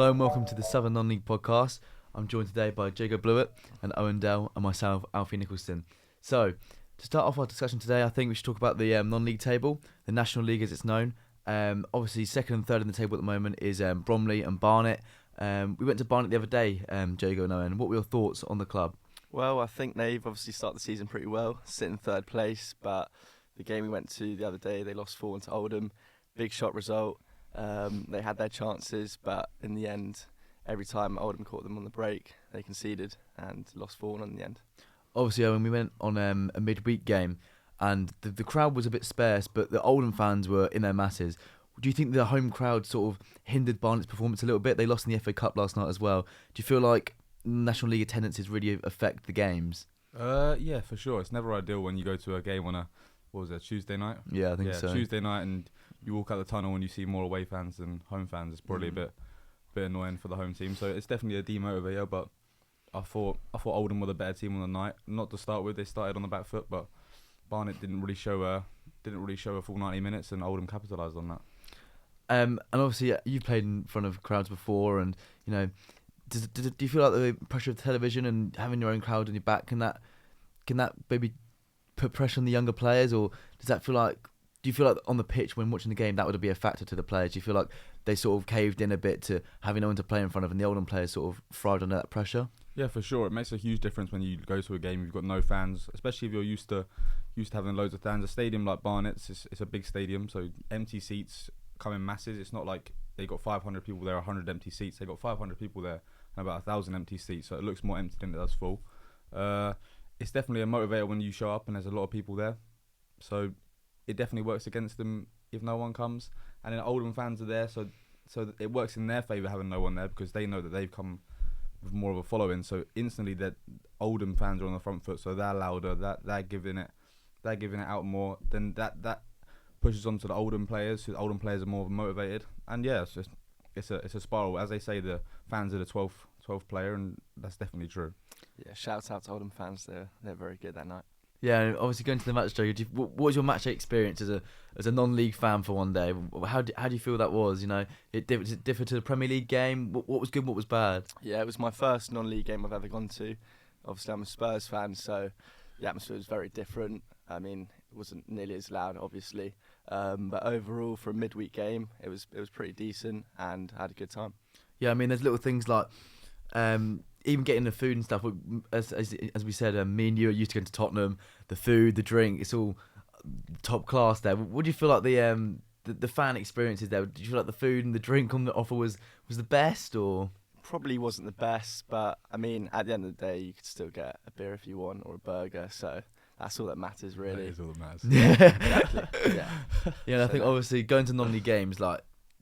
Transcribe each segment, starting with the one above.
Hello and welcome to the Southern Non-League podcast. I'm joined today by Jago, Bluett and Owen, Dell and myself, Alfie, Nicholson. So, to start off our discussion today, I think we should talk about the non-league table, the National League as it's known. Obviously, second and third in the table at the moment is Bromley and Barnet. We went to Barnet the other day, Jago and Owen. What were your thoughts on the club? Well, I think they've obviously started the season pretty well, sitting third place, but the game we went to the other day, they lost 4-1 to Oldham. Big shot result. They had their chances, but in the end, every time Oldham caught them on the break, they conceded and lost 4-1 in the end. Obviously, Owen, we went on a midweek game, and the crowd was a bit sparse, but the Oldham fans were in their masses. Do you think the home crowd sort of hindered Barnet's performance a little bit? They lost in the FA Cup last night as well. Do you feel like National League attendances really affect the games? Yeah, for sure. It's never ideal when you go to a game on Tuesday night? Yeah, I think so. Tuesday night, and you walk out the tunnel and you see more away fans than home fans. It's probably a bit annoying for the home team. So it's definitely a demotivator. But I thought Oldham were the better team on the night. Not to start with, they started on the back foot, but Barnet didn't really show a full 90 minutes, and Oldham capitalised on that. And obviously, you've played in front of crowds before, and you know, do you feel like the pressure of television and having your own crowd on your back can that maybe put pressure on the younger players, or do you feel like on the pitch when watching the game that would be a factor to the players? Do you feel like they sort of caved in a bit to having no one to play in front of, and the Oldham players sort of thrived under that pressure? Yeah, for sure. It makes a huge difference when you go to a game. You've got no fans, especially if you're used to having loads of fans. A stadium like Barnet's, it's a big stadium, so empty seats come in masses. It's not like they got 500 people there, 100 empty seats. They got 500 people there and about 1,000 empty seats, so it looks more empty than it does full. It's definitely a motivator when you show up and there's a lot of people there. So it definitely works against them if no one comes. And then Oldham fans are there, so it works in their favour having no one there, because they know that they've come with more of a following. So instantly that Oldham fans are on the front foot, so they're louder, they're giving it out more. Then that pushes on to the Oldham players, who the Oldham players are more motivated. And yeah, it's a spiral. As they say, the fans are the 12th player, and that's definitely true. Yeah, shout out to Oldham fans. They're very good that night. Yeah, and obviously going to the match, Joe. What was your match day experience as a non-league fan for one day? How do you feel that was? You know, it differed to the Premier League game. What was good? What was bad? Yeah, it was my first non-league game I've ever gone to. Obviously, I'm a Spurs fan, so the atmosphere was very different. I mean, it wasn't nearly as loud, obviously, but overall for a midweek game, it was pretty decent, and I had a good time. Yeah, I mean, there's little things like even getting the food and stuff. As we said, me and you are used to going to Tottenham. The food, the drink, it's all top class there. What do you feel like the fan experiences there? Do you feel like the food and the drink on the offer was the best, or? Probably wasn't the best, but I mean, at the end of the day, you could still get a beer if you want, or a burger. So that's all that matters, really. That is all that matters. Yeah. Exactly. Yeah. Yeah, and I think obviously going to non-league games, like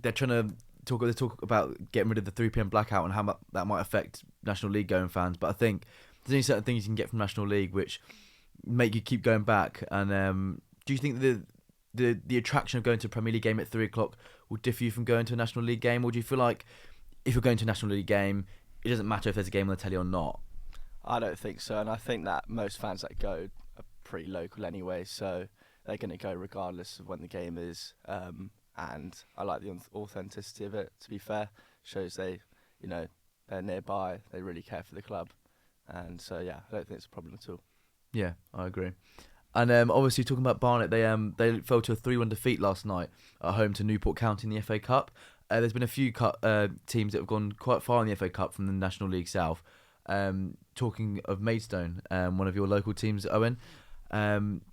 they're trying to talk about getting rid of the 3 p.m. blackout and how that might affect National League going fans. But I think there's only certain things you can get from National League which make you keep going back. And do you think the attraction of going to a Premier League game at 3 o'clock will differ you from going to a National League game, or do you feel like if you're going to a National League game, it doesn't matter if there's a game on the telly or not? I don't think so, and I think that most fans that go are pretty local anyway, so they're going to go regardless of when the game is. And I like the authenticity of it, to be fair. Shows they're nearby, they really care for the club. And so, yeah, I don't think it's a problem at all. Yeah, I agree. And obviously, talking about Barnet, they fell to a 3-1 defeat last night at home to Newport County in the FA Cup. There's been a few teams that have gone quite far in the FA Cup from the National League South. Talking of Maidstone, one of your local teams, Owen,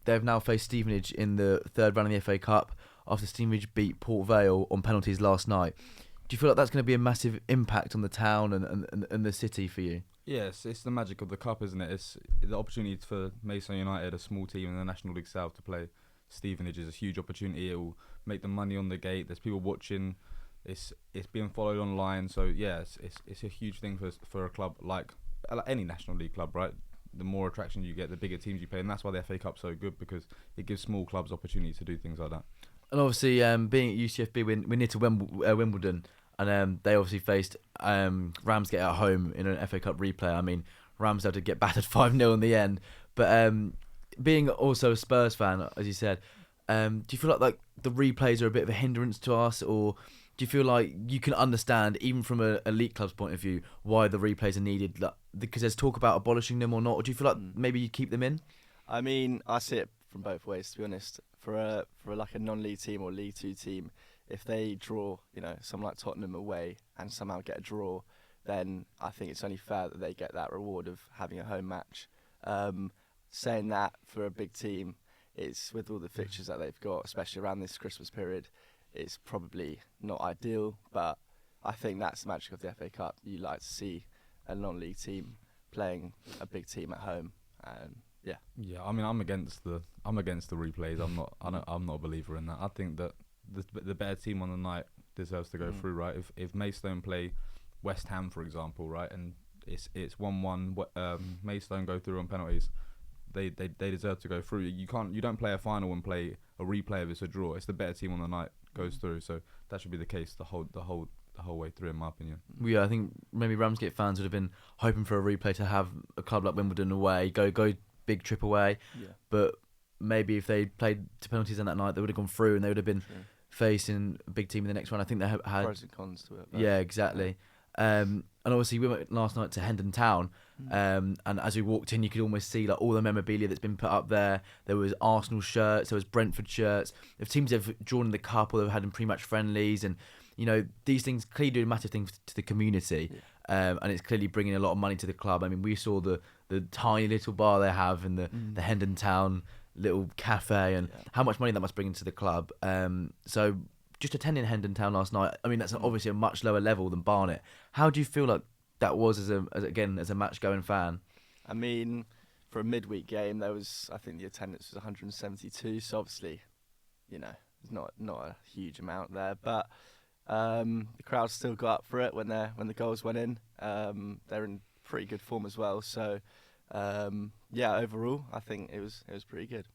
they've now faced Stevenage in the third round of the FA Cup after Stevenage beat Port Vale on penalties last night. Do you feel like that's going to be a massive impact on the town and the city for you? Yes, it's the magic of the cup, isn't it? It's the opportunity for Maidstone United, a small team in the National League South, to play Stevenage is a huge opportunity. It will make the money on the gate. There's people watching. It's being followed online. So yeah, it's a huge thing for a club like any National League club, right? The more attraction you get, the bigger teams you play, and that's why the FA Cup's so good, because it gives small clubs opportunity to do things like that. And obviously, being at UCFB, we're near to Wimbledon, and they obviously faced Ramsgate at home in an FA Cup replay. I mean, Ramsdale did get battered 5-0 in the end. But being also a Spurs fan, as you said, do you feel like the replays are a bit of a hindrance to us, or do you feel like you can understand, even from a elite club's point of view, why the replays are needed? Like, because there's talk about abolishing them or not, or do you feel like maybe you keep them in? I mean, I see it from both ways, to be honest. For like a non-league team or League Two team, if they draw, someone like Tottenham away and somehow get a draw, then I think it's only fair that they get that reward of having a home match. Saying that, for a big team, it's with all the fixtures that they've got, especially around this Christmas period, it's probably not ideal, but I think that's the magic of the FA Cup. You like to see a non-league team playing a big team at home, and Yeah, I mean, I'm against the replays. I'm not a believer in that. I think that the better team on the night deserves to go through, right? If Maidstone play West Ham, for example, right, and it's 1-1, Maidstone go through on penalties, they deserve to go through. You don't play a final and play a replay if it's a draw. It's the better team on the night goes through. So that should be the case the whole way through, in my opinion. Yeah, I think maybe Ramsgate fans would have been hoping for a replay to have a club like Wimbledon away, go big trip away. Yeah. But maybe if they played to penalties on that night, they would have gone through and they would have been facing a big team in the next one. I think they had pros and cons to it. Yeah, exactly. And obviously we went last night to Hendon Town, and as we walked in, you could almost see like all the memorabilia that's been put up there. There was Arsenal shirts, there was Brentford shirts. If teams have drawn in the cup or they've had in pre-match friendlies, and these things clearly do massive things to the community, and it's clearly bringing a lot of money to the club. I mean, we saw the tiny little bar they have in the Hendon Town little cafe, and how much money that must bring into the club. So just attending Hendon Town last night, I mean, that's obviously a much lower level than Barnet. How do you feel like that was as a match-going fan? I mean, for a midweek game, I think the attendance was 172. So obviously, it's not a huge amount there, but the crowd still got up for it when the goals went in. They're in pretty good form as well. So overall, I think it was pretty good.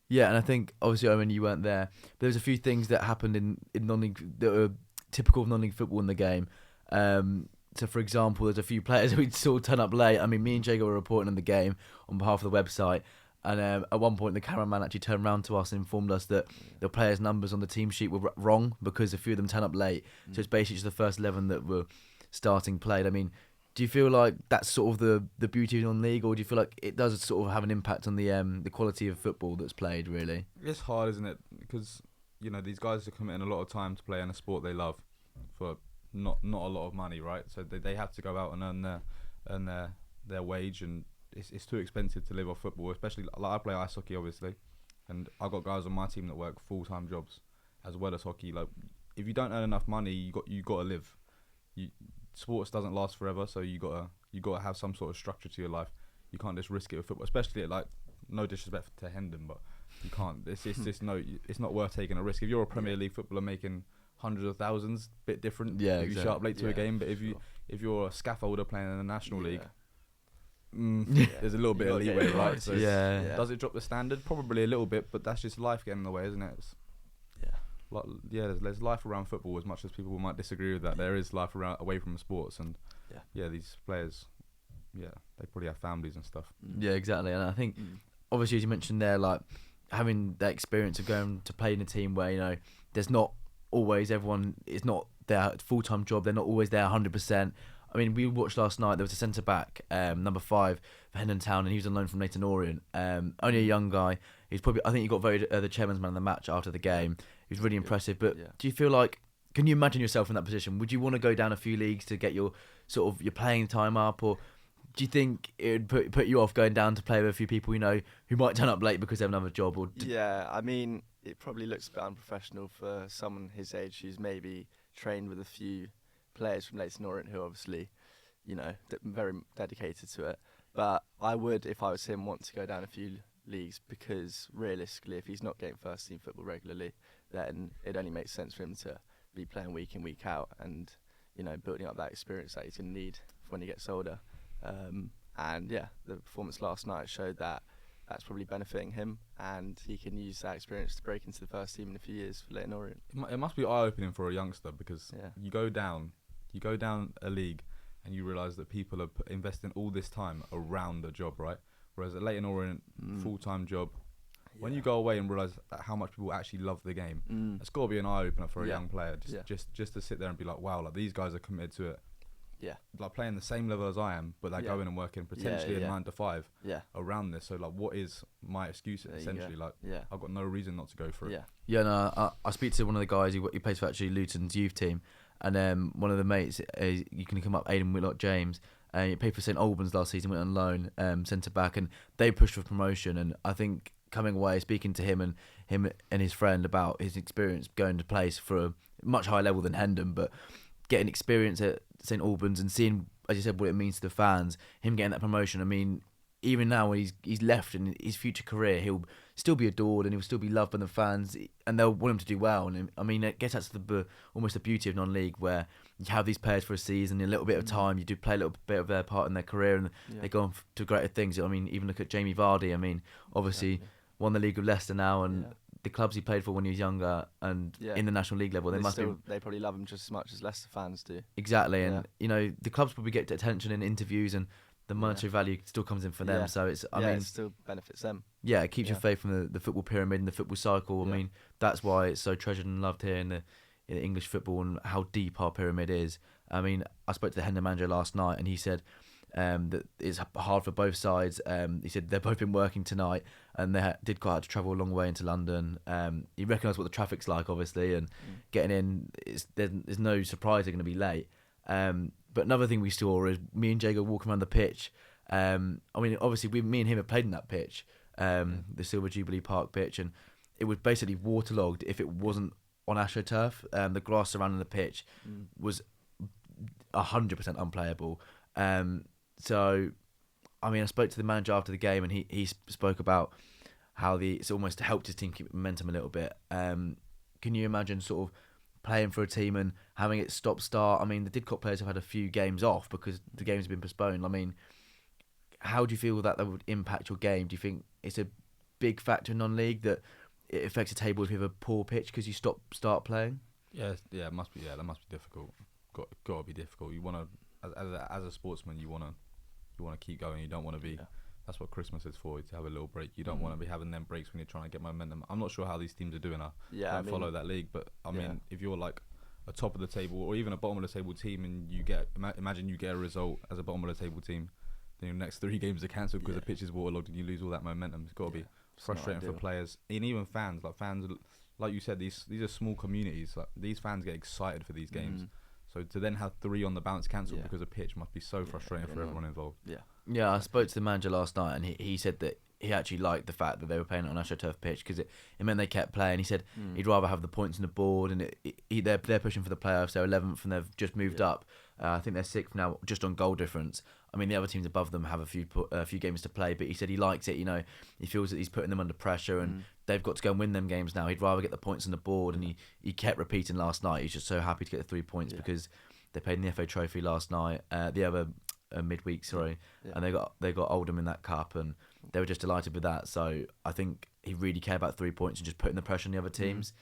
Yeah, and I think, obviously, Owen, you weren't there. There was a few things that happened in non-league that were typical of non-league football in the game. So, for example, there's a few players we saw turn up late. I mean, me and Jago were reporting on the game on behalf of the website. And at one point, the cameraman actually turned around to us and informed us that the players' numbers on the team sheet were wrong because a few of them turned up late. So it's basically just the first 11 that were starting played. I mean, do you feel like that's sort of the beauty of non-league, or do you feel like it does sort of have an impact on the quality of football that's played, really? It's hard, isn't it? Because, these guys are committing a lot of time to play in a sport they love for not a lot of money, right? So they have to go out and earn their wage, and it's too expensive to live off football, especially like I play ice hockey, obviously, and I've got guys on my team that work full-time jobs as well as hockey. Like, if you don't earn enough money, you got to live. Sports doesn't last forever, so you gotta have some sort of structure to your life. You can't just risk it with football, especially like, no disrespect to Hendon, but you can't. It's not worth taking a risk. If you're a Premier League footballer making hundreds of thousands, bit different. Yeah, if you show up late to a game, but if you're a scaffolder playing in the National League, there's a little bit of leeway, right? So does it drop the standard? Probably a little bit, but that's just life getting in the way, isn't it? There's life around football. As much as people might disagree with that, there is life away from sports, and these players, they probably have families and stuff. Yeah, exactly. And I think, obviously, as you mentioned there, like having that experience of going to play in a team where there's not always everyone. It's not their full-time job. They're not always there 100%. I mean, we watched last night. There was a centre back, number 5 for Hendon Town, and he was on loan from Leighton Orient. Only a young guy. I think he got voted the chairman's man of the match after the game. He was really impressive. But do you feel like, can you imagine yourself in that position? Would you want to go down a few leagues to get your sort of your playing time up, or do you think it would put you off going down to play with a few people who might turn up late because they have another job? I mean, it probably looks a bit unprofessional for someone his age who's maybe trained with a few players from Leighton Orient who obviously, very dedicated to it. But I would, if I was him, want to go down a few leagues, because realistically, if he's not getting first team football regularly, then it only makes sense for him to be playing week in, week out, and building up that experience that he's going to need when he gets older. The performance last night showed that that's probably benefiting him, and he can use that experience to break into the first team in a few years for Leighton Orient. It must be eye-opening for a youngster, because you go down a league and you realise that people are investing all this time around the job, right? Whereas at Leighton Orient, full-time job, When you go away and realise how much people actually love the game, it's got to be an eye opener for a young player. Just to sit there and be like, wow, like these guys are committed to it. Yeah. Like playing the same level as I am, but they're going and working potentially a 9 to 5 around this. So like, what is my excuse essentially? Like, I've got no reason not to go for it. Yeah, no, I speak to one of the guys who plays for actually Luton's youth team, and one of the mates, you can come up, Aidan Whitlock James, he played for St Albans last season, went on loan, centre back, and they pushed for promotion. And I think coming away, speaking to him and his friend about his experience going to place for a much higher level than Hendon, but getting experience at St Albans and seeing, as you said, what it means to the fans, him getting that promotion. I mean, even now when he's left in his future career, he'll still be adored and he'll still be loved by the fans, and they'll want him to do well. And I mean, it gets to almost the beauty of non-league, where you have these players for a season, in a little bit of time, you do play a little bit of their part in their career, and they go on to greater things. I mean, even look at Jamie Vardy. I mean, obviously won the league with Leicester now, and the clubs he played for when he was younger, and in the National League level, they probably love him just as much as Leicester fans do. Exactly, and you know, the clubs probably get attention in interviews, and the monetary value still comes in for them. So it's, I mean, it still benefits them. Yeah, it keeps your faith in the football pyramid and the football cycle. I mean, that's why it's so treasured and loved here in the English football, and how deep our pyramid is. I mean, I spoke to the Hendon manager last night, and he said that it's hard for both sides. He said they've both been working tonight, and they did quite have to travel a long way into London. He recognised what the traffic's like, obviously, and getting in, there's no surprise they're going to be late. But another thing we saw is me and Jago walking around the pitch. I mean, obviously, me and him have played in that pitch, the Silver Jubilee Park pitch, and it was basically waterlogged if it wasn't on AstroTurf. The grass surrounding the pitch was 100% unplayable. So, I mean, I spoke to the manager after the game, and he spoke about how it's almost helped his team keep momentum a little bit. Can you imagine sort of playing for a team and having it stop-start? I mean, the Didcot players have had a few games off because the games have been postponed. I mean, how do you feel that would impact your game? Do you think it's a big factor in non-league that it affects the table if you have a poor pitch because you start playing? Yeah, it must be. Yeah, that must be difficult. Got to be difficult. You want to, as a sportsman, you want to keep going. You don't want to be. That's what Christmas is for, to have a little break. You don't want to be having them breaks when you're trying to get momentum. I'm not sure how these teams are doing. I don't follow that league, but I mean, if you're like a top of the table or even a bottom of the table team, and you imagine you get a result as a bottom of the table team, then your next 3 games are cancelled because the pitch is waterlogged and you lose all that momentum. It's got to be frustrating for players and even fans. Like you said, these are small communities. Like, these fans get excited for these games. So to then have 3 on the bounce cancelled because of pitch must be so frustrating for everyone involved. Yeah, I spoke to the manager last night, and he said that he actually liked the fact that they were playing on AstroTurf pitch because it meant they kept playing. He said he'd rather have the points on the board, and they're pushing for the playoffs. They're 11th, and they've just moved up. I think they're 6th now, just on goal difference. I mean, the other teams above them have a few games to play, but he said he likes it. You know, he feels that he's putting them under pressure, and they've got to go and win them games now. He'd rather get the points on the board, and he kept repeating last night. He's just so happy to get the 3 points because they played in the FA Trophy last night, the other midweek, and they got Oldham in that cup, and they were just delighted with that. So I think he really cared about 3 points and just putting the pressure on the other teams.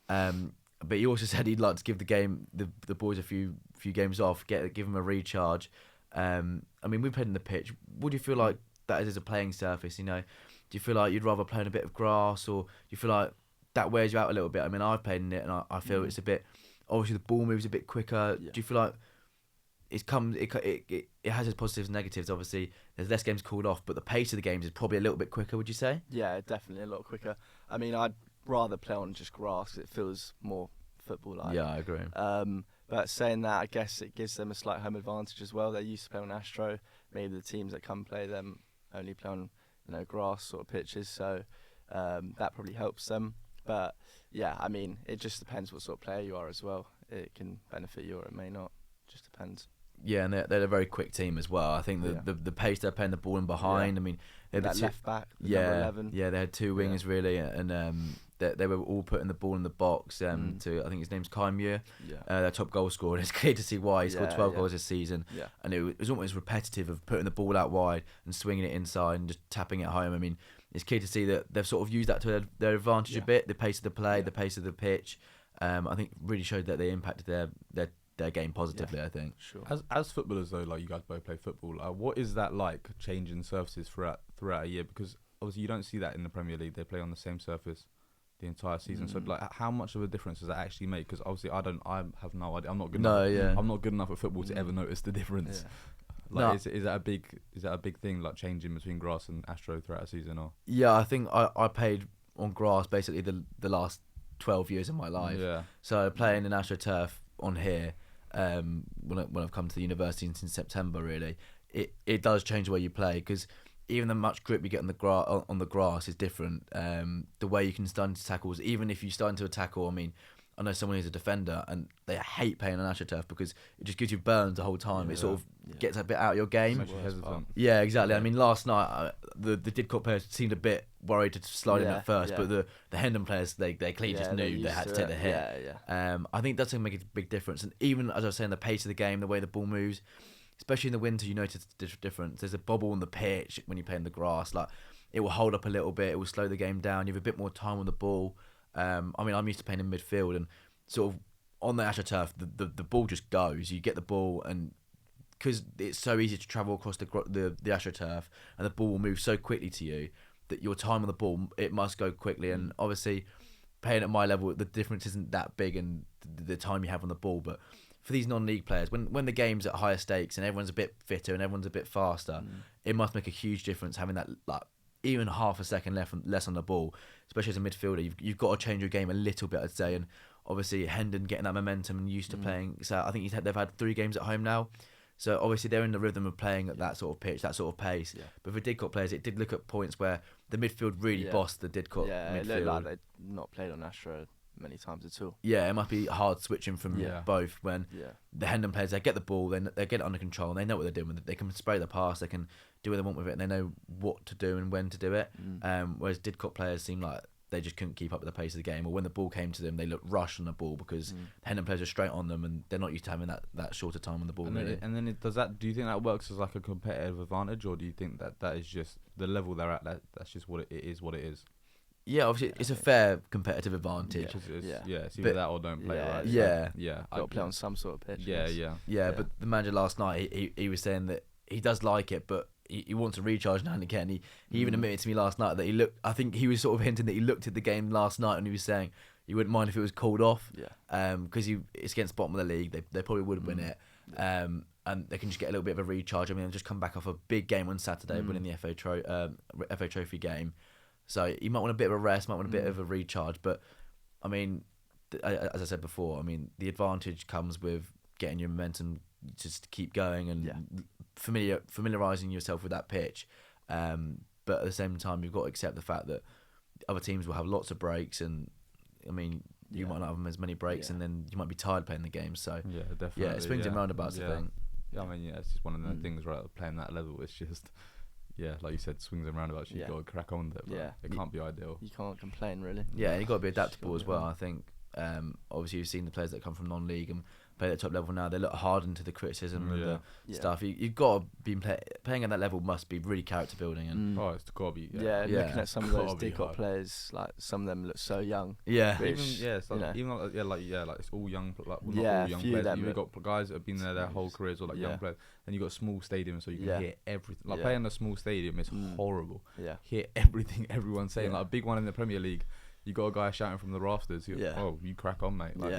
But he also said he'd like to give the boys a few games off, give them a recharge. I mean, we played in the pitch. What do you feel like that is as a playing surface? You know, do you feel like you'd rather play on a bit of grass, or do you feel like that wears you out a little bit? I mean, I've played in it, and I feel it's a bit. Obviously, the ball moves a bit quicker. Do you feel like it has its positives and negatives? Obviously, there's less games called off, but the pace of the games is probably a little bit quicker. Would you say? Yeah, definitely a lot quicker. I mean, I'd rather play on just grass because it feels more football-like. Yeah, I agree. But saying that, I guess it gives them a slight home advantage as well. They used to play on Astro. Maybe the teams that come play them only play on grass sort of pitches, so that probably helps them. But yeah, I mean, it just depends what sort of player you are as well. It can benefit you or it may not. Just depends. Yeah, and they're a very quick team as well. I think the pace they're playing the ball in behind. I mean, that left back, number 11. Yeah, they had 2 wingers really, and they were all putting the ball in the box. To I think his name's Kai Muir, their top goal scorer. And it's clear to see why he scored 12 goals this season. Yeah. And it was almost repetitive of putting the ball out wide and swinging it inside and just tapping it home. I mean, it's clear to see that they've sort of used that to their advantage a bit. The pace of the play, the pace of the pitch. I think really showed that they impacted their game positively. I think. Sure. As footballers though, like you guys both play football. What is that like, changing surfaces throughout a year? Because obviously you don't see that in the Premier League. They play on the same surface the entire season. So like, how much of a difference does that actually make? Because obviously I have no idea. I'm not good enough. I'm not good enough at football to ever notice the difference. Like, is that a big thing, like changing between grass and Astro throughout a season? Or Yeah, I think I played on grass basically the last 12 years of my life. Yeah. So playing in AstroTurf on here, when I've come to the university since September, really, it does change the way you play, because even the much grip you get on the grass is different. The way you can start into tackles, even if you start into a tackle, I mean, I know someone who's a defender and they hate playing on AstroTurf because it just gives you burns the whole time. It sort of gets a bit out of your game. Makes you hesitant. Yeah, exactly. I mean, last night the Didcot players seemed a bit worried to slide in at first, but the Hendon players, they clearly just knew they had to take the hit. I think that's going to make a big difference. And even, as I was saying, the pace of the game, the way the ball moves, especially in the winter, you notice the difference. There's a bobble on the pitch when you play in the grass. Like, it will hold up a little bit. It will slow the game down. You have a bit more time on the ball. I mean, I'm used to playing in midfield, and sort of on the AstroTurf, the ball just goes. You get the ball, and because it's so easy to travel across the AstroTurf, and the ball will move so quickly to you that your time on the ball, it must go quickly. And obviously, playing at my level, the difference isn't that big in the time you have on the ball. But for these non-league players, when the game's at higher stakes and everyone's a bit fitter and everyone's a bit faster, it must make a huge difference having that, like, even half a second less on the ball, especially as a midfielder. You've got to change your game a little bit, I'd say. And obviously Hendon getting that momentum and used to playing. So I think they've had 3 games at home now. So obviously they're in the rhythm of playing at that sort of pitch, that sort of pace. Yeah. But for Didcot players, it did look at points where the midfield really bossed the Didcot midfield. It looked like they'd not played on Astro many times at all. Yeah, it must be hard switching from both when the Hendon players, they get the ball, they get it under control, and they know what they're doing with it. They can spray the pass, they can do what they want with it, and they know what to do and when to do it. Whereas Didcot players seem like they just couldn't keep up with the pace of the game, or when the ball came to them, they looked rushed on the ball because the Hendon players are straight on them, and they're not used to having that shorter time on the ball. And then do you think that works as like a competitive advantage, or do you think that is just the level they're at? That's just what it is. What it is. Yeah, obviously it's a fair competitive advantage. It's either that or don't play, right? Got to play on some sort of pitch. But the manager last night, he was saying that he does like it, but he wants to recharge now and again. He even admitted to me last night that I think he was sort of hinting that he looked at the game last night and he was saying he wouldn't mind if it was called off. Because it's against bottom of the league, they probably would win it. And they can just get a little bit of a recharge. I mean, they've just come back off a big game on Saturday, winning the FA Trophy game. So you might want a bit of a rest, might want a bit of a recharge. But, I mean, as I said before, I mean, the advantage comes with getting your momentum just to keep going and familiarising yourself with that pitch. But at the same time, you've got to accept the fact that other teams will have lots of breaks. And, I mean, you might not have as many breaks and then you might be tired playing the game. So, definitely. Yeah, it swings and roundabouts, I think. Yeah, I mean, it's just one of the things, right, playing that level. It's just... Yeah, like you said, swings and roundabouts. You've got to crack on with it. But it can't be ideal. You can't complain, really. Yeah, and you've got to be adaptable as well. I think, obviously, you've seen the players that come from non-league and play at the top level now. They look hardened to the criticism and the stuff. You've got to be playing at that level must be really character building. And it's got to be. Looking at some of those Didcot players, like some of them look so young. Yeah, it's all young. Like, well, not all young players. You've got guys that have been there their whole careers, or like young players. And you've got a small stadium, so you can hear everything. Like playing in a small stadium is horrible. Hear everything everyone's saying. Like a big one in the Premier League, you got a guy shouting from the rafters. Oh, you crack on, mate. Like,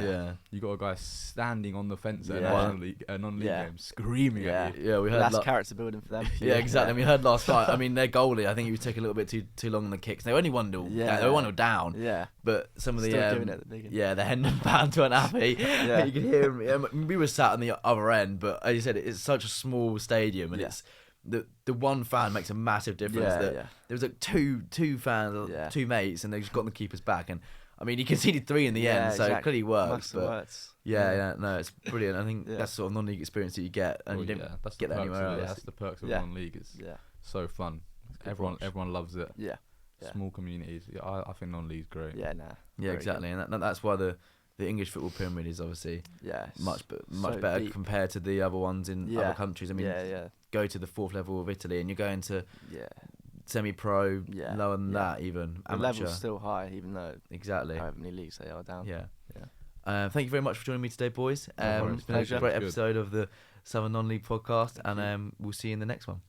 you got a guy standing on the fence at a non-league game, screaming at you. Yeah, we heard that's character building for them. Yeah, exactly. And we heard last night. I mean, their goalie, I think he was taking a little bit too long on the kicks. They were only 1-0. They were 1-0 down. Yeah, but some of the giving it the big one. the Hendon fans weren't happy. You could hear him. We were sat on the other end, but as you said, it's such a small stadium, and it's. The one fan makes a massive difference. There was like two fans, 2 mates, and they just got on the keeper's back. And I mean, he conceded 3 in the end, so it clearly works. No, it's brilliant. I think that's sort of non-league experience that you get, and you don't get that anywhere else. That's the perks of non-league. It's so fun. Everyone loves it. Small communities. I think non-league's great. Exactly, and that's why the English football pyramid is obviously much better deep compared to the other ones in other countries. I mean, go to the 4th level of Italy and you're going to semi-pro, lower than that even. The level's still high, even though exactly however many leagues they are down. Thank you very much for joining me today, boys. It's been a great episode of the Southern Non-League podcast, and we'll see you in the next one.